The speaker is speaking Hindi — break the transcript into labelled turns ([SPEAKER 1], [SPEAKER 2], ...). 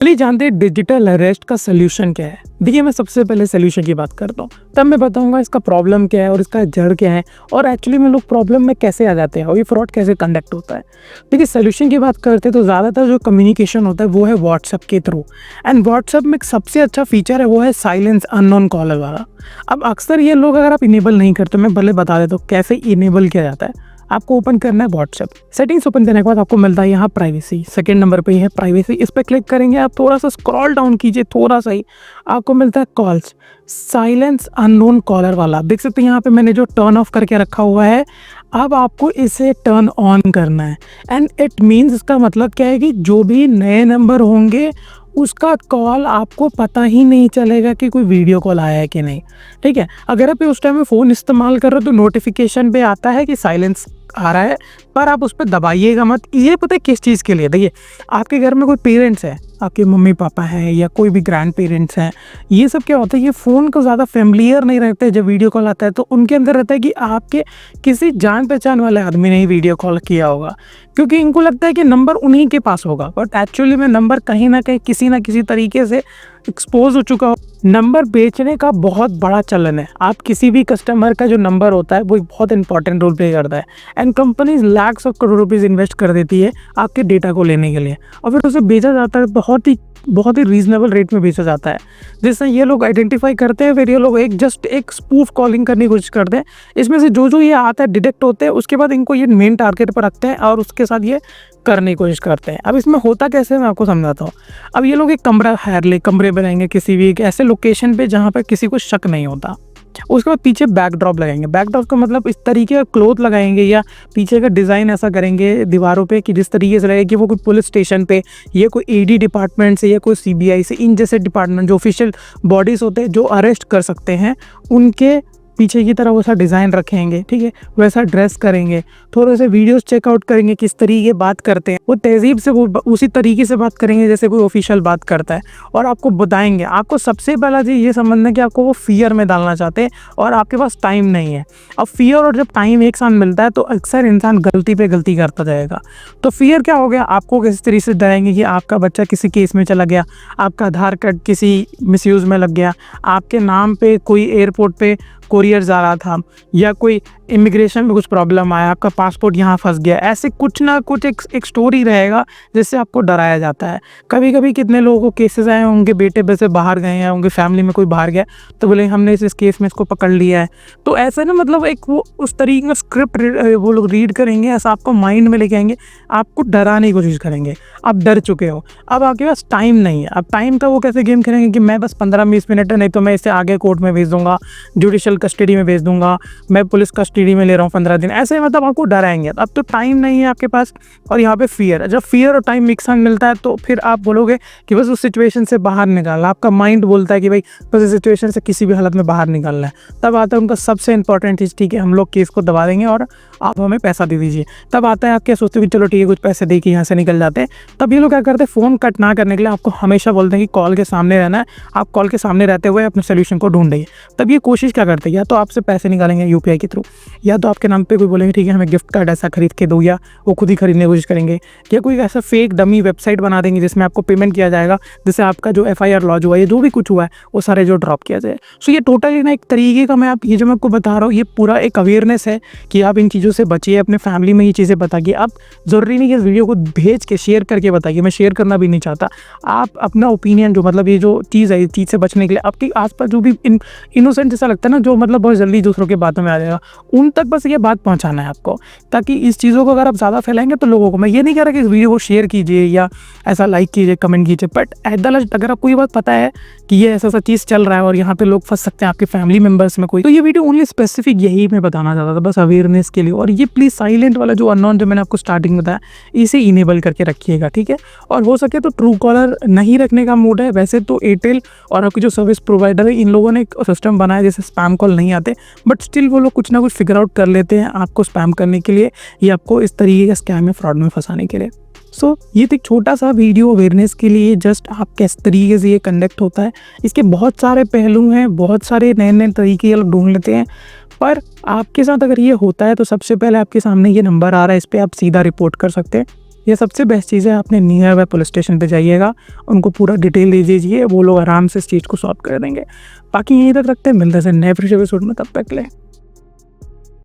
[SPEAKER 1] चलिए जानते हैं डिजिटल अरेस्ट का सोल्यूशन क्या है। देखिए, मैं सबसे पहले सोल्यूशन की बात करता हूँ, तब मैं बताऊंगा इसका प्रॉब्लम क्या है और इसका जड़ क्या है और एक्चुअली में लोग प्रॉब्लम में कैसे आ जाते हैं और ये फ्रॉड कैसे कंडक्ट होता है। देखिए, सोल्यूशन की बात करते हैं तो ज़्यादातर जो कम्युनिकेशन होता है वो है व्हाट्सएप के थ्रू। एंड व्हाट्सएप में एक सबसे अच्छा फीचर है वो है साइलेंस अननोन कॉलर वाला। अब अक्सर ये लोग अगर आप इनेबल नहीं करते, मैं भले बता देता हूँ कैसे इनेबल किया जाता है। आपको ओपन करना है व्हाट्सएप, सेटिंग्स ओपन करने के बाद आपको मिलता है यहाँ प्राइवेसी। सेकंड नंबर पे ही है प्राइवेसी, इस पर क्लिक करेंगे आप, थोड़ा सा स्क्रॉल डाउन कीजिए थोड़ा सा ही, आपको मिलता है कॉल्स, साइलेंस अननोन कॉलर वाला। देख सकते हैं यहाँ पे मैंने जो टर्न ऑफ करके रखा हुआ है, अब आपको इसे टर्न ऑन करना है। एंड इट मीन्स, इसका मतलब क्या है कि जो भी नए नंबर होंगे उसका कॉल आपको पता ही नहीं चलेगा कि कोई वीडियो कॉल आया है कि नहीं। ठीक है, अगर आप उस टाइम में फ़ोन इस्तेमाल कर रहे हो तो नोटिफिकेशन पे आता है कि साइलेंस आ रहा है, पर आप उस पर दबाइएगा मत। ये पता है किस चीज़ के लिए? देखिए, आपके घर में कोई पेरेंट्स है, आपके मम्मी पापा हैं या कोई भी ग्रैंड पेरेंट्स हैं, ये सब क्या होता है, ये फ़ोन को ज़्यादा फेमिलियर नहीं रहते हैं। जब वीडियो कॉल आता है तो उनके अंदर रहता है कि आपके किसी जान पहचान वाले आदमी ने ही वीडियो कॉल किया होगा, क्योंकि इनको लगता है कि नंबर उन्हीं के पास होगा। बट एक्चुअली में नंबर कहीं ना कहीं किसी ना किसी तरीके से एक्सपोज हो चुका हो। नंबर बेचने का बहुत बड़ा चलन है। आप किसी भी कस्टमर का जो नंबर होता है वो एक बहुत इंपॉर्टेंट रोल प्ले करता है। And companies lakhs of crore rupees invest कर देती है आपके डेटा को लेने के लिए, और फिर उसे बेचा जाता है बहुत ही रीजनेबल रेट में बेचा जाता है, जिससे ये लोग आइडेंटिफाई करते हैं। फिर ये लोग जस्ट एक स्पूफ कॉलिंग करने की कोशिश करते हैं। इसमें से जो ये आता है डिटेक्ट होते हैं, उसके बाद इनको ये मेन टारगेट पर रखते हैं और उसके साथ ये करने की कोशिश करते हैं। अब इसमें होता कैसे है मैं आपको समझाता हूँ। अब ये लोग एक कमरा कमरे बनाएंगे किसी भी एक ऐसे लोकेशन पे जहाँ पर किसी को शक नहीं होता। उसके बाद पीछे बैकड्रॉप लगाएंगे। बैकड्रॉप का मतलब इस तरीके का क्लोथ लगाएंगे या पीछे का डिज़ाइन ऐसा करेंगे दीवारों पे कि जिस तरीके से लगे कि वो कोई पुलिस स्टेशन पे या कोई ईडी डिपार्टमेंट से या कोई सीबीआई से, इन जैसे डिपार्टमेंट जो ऑफिशियल बॉडीज़ होते हैं जो अरेस्ट कर सकते हैं, उनके पीछे की तरह वैसा डिज़ाइन रखेंगे। ठीक है, वैसा ड्रेस करेंगे, थोड़े से वीडियोस चेकआउट करेंगे किस तरीके बात करते हैं, वो तहजीब से वो उसी तरीके से बात करेंगे जैसे कोई ऑफिशियल बात करता है, और आपको बताएंगे। आपको सबसे पहला चीज़ ये समझना है कि आपको वो फियर में डालना चाहते हैं और आपके पास टाइम नहीं है। अब फियर और जब टाइम एक साथ मिलता है तो अक्सर इंसान गलती पे गलती करता जाएगा। तो फियर क्या हो गया, आपको किसी तरीके से डराएंगे कि आपका बच्चा किसी केस में चला गया, आपका आधार कार्ड किसी मिसयूज़ में लग गया, आपके नाम पे कोई एयरपोर्ट पे कोरियर जा रहा था, या कोई इमिग्रेशन में कुछ प्रॉब्लम आया, आपका पासपोर्ट यहाँ फंस गया। ऐसे कुछ ना कुछ एक स्टोरी रहेगा जिससे आपको डराया जाता है। कभी कभी कितने लोगों को केसेस आए होंगे, बेटे वैसे बाहर गए हैं, उनकी फैमिली में कोई बाहर गया तो बोले हमने इस केस में इसको पकड़ लिया है। तो ऐसा ना, मतलब एक वो उस तरीके का स्क्रिप्ट वो लोग रीड करेंगे, ऐसा आपको माइंड में लेके आएंगे, आपको डराने की कोशिश करेंगे। आप डर चुके हो, अब आपके पास टाइम नहीं है। अब टाइम का वो कैसे गेम खेलेंगे कि मैं बस 15-20 मिनट है, नहीं तो मैं इसे आगे कोर्ट में भेज दूंगा, जुडिशल कस्टडी में भेज दूंगा, मैं पुलिस कस्टडी में ले रहा हूँ 15 दिन, ऐसे मतलब आपको डराएंगे। अब तो टाइम नहीं है आपके पास, और यहाँ पे फियर। जब फियर और टाइम मिक्स मिलता है तो फिर आप बोलोगे कि बस उस सिचुएशन से बाहर निकालना। आपका माइंड बोलता है कि भाई बस इस सिचुएशन से किसी भी हालत में बाहर निकालना है। तब आता है उनका सबसे इंपॉर्टेंट चीज़, ठीक है हम लोग केस को दबा देंगे और आप हमें पैसा दे दीजिए। तब आता है आप क्या सोचते हो कि चलो ठीक है कुछ पैसे दे के यहाँ से निकल जाते हैं। तब ये लोग क्या करते हैं, फ़ोन कट ना करने के लिए आपको हमेशा बोलते हैं कि कॉल के सामने रहना है। आप कॉल के सामने रहते हुए अपने सोल्यूशन को ढूंढिए। तब ये कोशिश क्या करते हैं, या तो आपसे पैसे निकालेंगे यूपीआई के थ्रू, या तो आपके नाम पे कोई बोलेंगे ठीक है हमें गिफ्ट कार्ड ऐसा खरीद के दो, या वो खुद ही खरीदने की कोशिश करेंगे, या कोई ऐसा फेक डमी वेबसाइट बना देंगे जिसमें आपको पेमेंट किया जाएगा, जिससे आपका जो एफआईआर लॉन्च हुआ है, जो भी कुछ हुआ है वो सारे जो ड्रॉप किया जाए। सो ये टोटली ना एक तरीके का, मैं ये जो मैं आपको बता रहा हूँ ये पूरा एक अवेयरनेस है कि आप इन चीज़ों से बचिए। अपने फैमिली में ये चीज़ें बताइए। आप ज़रूरी नहीं कि इस वीडियो को भेज के शेयर करके बताइए, मैं शेयर करना भी नहीं चाहता। आप अपना ओपिनियन जो मतलब ये जो चीज़ है, इस चीज़ से बचने के लिए आपके आसपास जो भी इनोसेंट जैसा लगता है ना, जो मतलब बहुत जल्दी दूसरों के बातों में आ जाएगा, उन तक बस ये बात पहुंचाना है आपको, ताकि इस चीज़ों को अगर आप ज़्यादा फैलाएंगे तो लोगों को, मैं ये नहीं कह रहा कि इस वीडियो को शेयर कीजिए या ऐसा लाइक कीजिए, कमेंट कीजिए, बट एट द लास्ट अगर आपको ये बात पता है कि ये ऐसा चीज़ चल रहा है और यहाँ पे लोग फंस सकते हैं आपके फैमिली मेम्बर्स में कोई, तो ये वीडियो ओनली स्पेसिफिक यही मैं बताना चाहता था, बस अवेयरनेस के लिए। और ये प्लीज़ साइलेंट वाला जो अननोन जो मैंने आपको स्टार्टिंग में बताया, इसे इनेबल करके रखिएगा, ठीक है। और हो सके तो ट्रू कॉलर नहीं रखने का मूड है। वैसे तो एयरटेल और आपकी जो सर्विस प्रोवाइडर है, इन लोगों ने एक सिस्टम बनाया जैसे स्पैम कॉल नहीं आते, बट स्टिल वो लोग कुछ ना कुछ फिगर आउट कर लेते हैं आपको स्पैम करने के लिए या आपको इस तरीके का स्कैम में फ्रॉड में फंसाने के लिए। सो ये तो एक छोटा सा वीडियो अवेयरनेस के लिए, जस्ट आप किस तरीके से ये कंडक्ट होता है। इसके बहुत सारे पहलू हैं, बहुत सारे नए नए तरीके ये लोग ढूंढ लेते हैं, पर आपके साथ अगर ये होता है तो सबसे पहले आपके सामने ये नंबर आ रहा है, इस पर आप सीधा रिपोर्ट कर सकते हैं। ये सबसे बेस्ट चीज़ है, अपने नियर बाय पुलिस स्टेशन पे जाइएगा, उनको पूरा डिटेल दे दीजिए, वो लोग आराम से इस चीज़ को सॉल्व कर देंगे। बाकी यहीं तक रखते हैं, मिलते हैं नेक्स्ट एपिसोड में, तब तक के लिए।